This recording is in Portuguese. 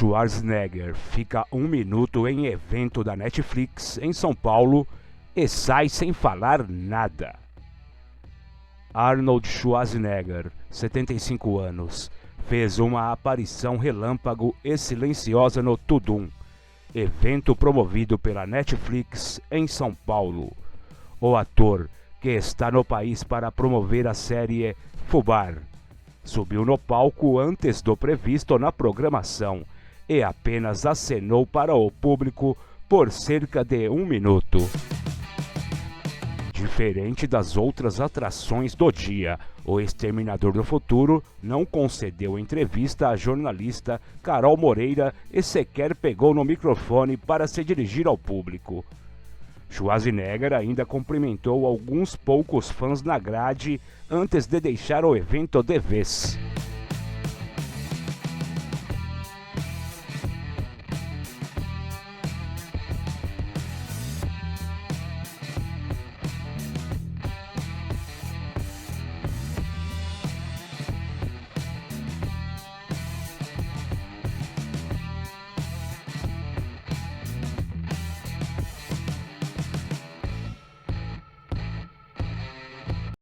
Schwarzenegger fica 1 minuto em evento da Netflix em São Paulo e sai sem falar nada. Arnold Schwarzenegger, 75 anos, fez uma aparição relâmpago e silenciosa no Tudum, evento promovido pela Netflix em São Paulo. O ator, que está no país para promover a série Fubar, subiu no palco antes do previsto na programação e apenas acenou para o público por cerca de 1 minuto. Diferente das outras atrações do dia, o Exterminador do Futuro não concedeu entrevista à jornalista Carol Moreira e sequer pegou no microfone para se dirigir ao público. Schwarzenegger ainda cumprimentou alguns poucos fãs na grade antes de deixar o evento de vez.